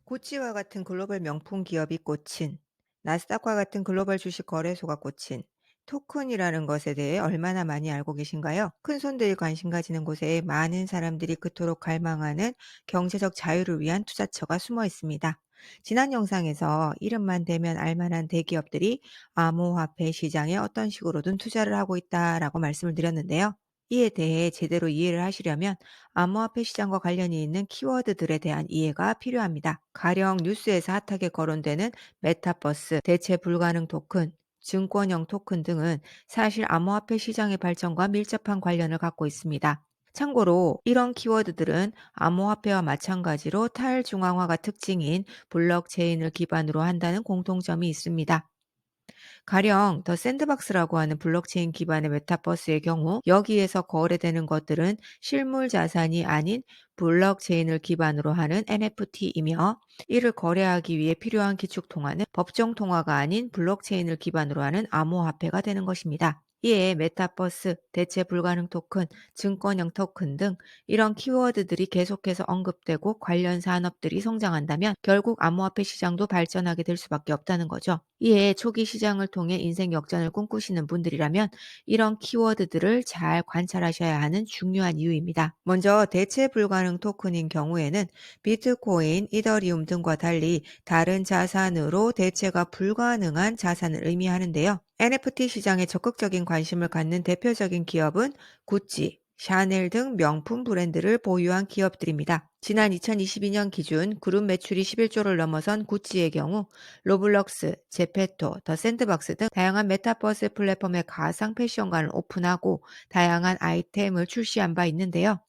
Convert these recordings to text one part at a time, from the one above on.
구찌와 같은 글로벌 명품 기업이 꽂힌, 나스닥과 같은 글로벌 주식 거래소가 꽂힌 토큰이라는 것에 대해 얼마나 많이 알고 계신가요? 큰 손들이 관심 가지는 곳에 많은 사람들이 그토록 갈망하는 경제적 자유를 위한 투자처가 숨어 있습니다. 지난 영상에서 이름만 대면 알만한 대기업들이 암호화폐 시장에 어떤 식으로든 투자를 하고 있다라고 말씀을 드렸는데요. 이에 대해 제대로 이해를 하시려면 암호화폐 시장과 관련이 있는 키워드들에 대한 이해가 필요합니다. 가령 뉴스에서 핫하게 거론되는 메타버스, 대체 불가능 토큰, 증권형 토큰 등은 사실 암호화폐 시장의 발전과 밀접한 관련을 갖고 있습니다. 참고로 이런 키워드들은 암호화폐와 마찬가지로 탈중앙화가 특징인 블록체인을 기반으로 한다는 공통점이 있습니다. 가령 더 샌드박스라고 하는 블록체인 기반의 메타버스의 경우 여기에서 거래되는 것들은 실물 자산이 아닌 블록체인을 기반으로 하는 NFT이며 이를 거래하기 위해 필요한 기축 통화는 법정 통화가 아닌 블록체인을 기반으로 하는 암호화폐가 되는 것입니다. 이에 메타버스, 대체 불가능 토큰, 증권형 토큰 등 이런 키워드들이 계속해서 언급되고 관련 산업들이 성장한다면 결국 암호화폐 시장도 발전하게 될 수밖에 없다는 거죠. 이에 초기 시장을 통해 인생 역전을 꿈꾸시는 분들이라면 이런 키워드들을 잘 관찰하셔야 하는 중요한 이유입니다. 먼저 대체 불가능 토큰인 경우에는 비트코인, 이더리움 등과 달리 다른 자산으로 대체가 불가능한 자산을 의미하는데요. NFT 시장에 적극적인 관심을 갖는 대표적인 기업은 구찌, 샤넬 등 명품 브랜드를 보유한 기업들입니다. 지난 2022년 기준 그룹 매출이 11조를 넘어선 구찌의 경우 로블록스, 제페토, 더 샌드박스 등 다양한 메타버스 플랫폼의 가상 패션관을 오픈하고 다양한 아이템을 출시한 바 있는데요.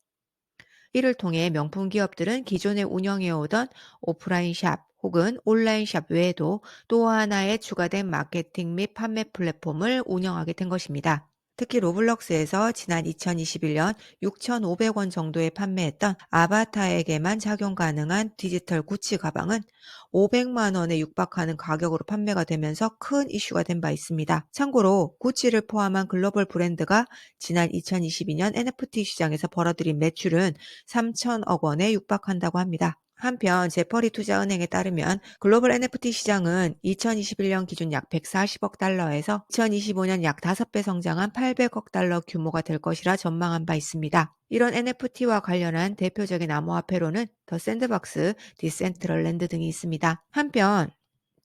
이를 통해 명품 기업들은 기존에 운영해오던 오프라인 샵 혹은 온라인 샵 외에도 또 하나의 추가된 마케팅 및 판매 플랫폼을 운영하게 된 것입니다. 특히 로블록스에서 지난 2021년 6,500원 정도에 판매했던 아바타에게만 착용 가능한 디지털 구찌 가방은 500만 원에 육박하는 가격으로 판매가 되면서 큰 이슈가 된 바 있습니다. 참고로 구찌를 포함한 글로벌 브랜드가 지난 2022년 NFT 시장에서 벌어들인 매출은 3천억 원에 육박한다고 합니다. 한편 제퍼리 투자은행에 따르면 글로벌 NFT 시장은 2021년 기준 약 140억 달러에서 2025년 약 5배 성장한 800억 달러 규모가 될 것이라 전망한 바 있습니다. 이런 NFT와 관련한 대표적인 암호화폐로는 더 샌드박스, 디센트럴랜드 등이 있습니다. 한편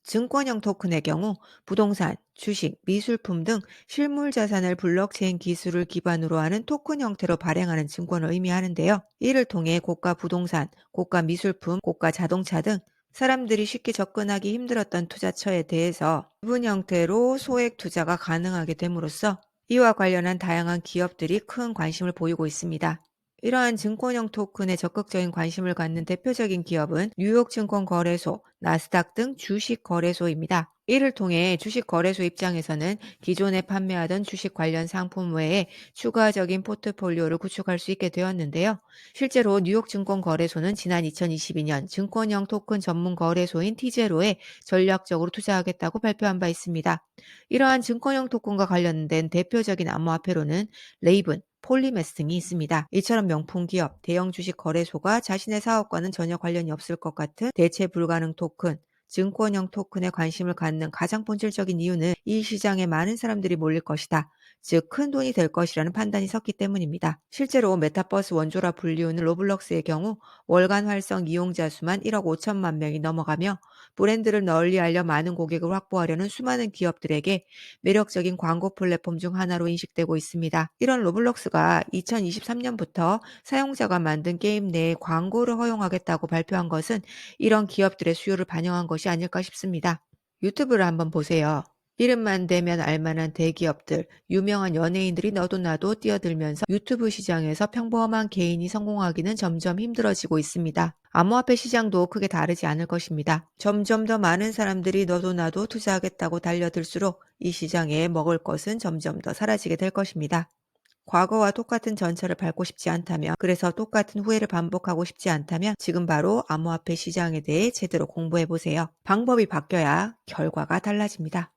증권형 토큰의 경우 부동산, 주식, 미술품 등 실물 자산을 블록체인 기술을 기반으로 하는 토큰 형태로 발행하는 증권을 의미하는데요. 이를 통해 고가 부동산, 고가 미술품, 고가 자동차 등 사람들이 쉽게 접근하기 힘들었던 투자처에 대해서 기분 형태로 소액 투자가 가능하게 됨으로써 이와 관련한 다양한 기업들이 큰 관심을 보이고 있습니다. 이러한 증권형 토큰에 적극적인 관심을 갖는 대표적인 기업은 뉴욕증권거래소, 나스닥 등 주식 거래소입니다. 이를 통해 주식 거래소 입장에서는 기존에 판매하던 주식 관련 상품 외에 추가적인 포트폴리오를 구축할 수 있게 되었는데요. 실제로 뉴욕증권거래소는 지난 2022년 증권형 토큰 전문 거래소인 티제로에 전략적으로 투자하겠다고 발표한 바 있습니다. 이러한 증권형 토큰과 관련된 대표적인 암호화폐로는 레이븐, 폴리메스 등이 있습니다. 이처럼 명품 기업, 대형 주식 거래소가 자신의 사업과는 전혀 관련이 없을 것 같은 대체 불가능 토큰, 증권형 토큰에 관심을 갖는 가장 본질적인 이유는 이 시장에 많은 사람들이 몰릴 것이다. 즉, 큰 돈이 될 것이라는 판단이 섰기 때문입니다. 실제로 메타버스 원조라 불리우는 로블록스의 경우 월간 활성 이용자 수만 1억 5천만 명이 넘어가며 브랜드를 널리 알려 많은 고객을 확보하려는 수많은 기업들에게 매력적인 광고 플랫폼 중 하나로 인식되고 있습니다. 이런 로블록스가 2023년부터 사용자가 만든 게임 내에 광고를 허용하겠다고 발표한 것은 이런 기업들의 수요를 반영한 것이 아닐까 싶습니다. 유튜브를 한번 보세요. 이름만 대면 알만한 대기업들, 유명한 연예인들이 너도 나도 뛰어들면서 유튜브 시장에서 평범한 개인이 성공하기는 점점 힘들어지고 있습니다. 암호화폐 시장도 크게 다르지 않을 것입니다. 점점 더 많은 사람들이 너도 나도 투자하겠다고 달려들수록 이 시장에 먹을 것은 점점 더 사라지게 될 것입니다. 과거와 똑같은 전철을 밟고 싶지 않다면, 그래서 똑같은 후회를 반복하고 싶지 않다면 지금 바로 암호화폐 시장에 대해 제대로 공부해 보세요. 방법이 바뀌어야 결과가 달라집니다.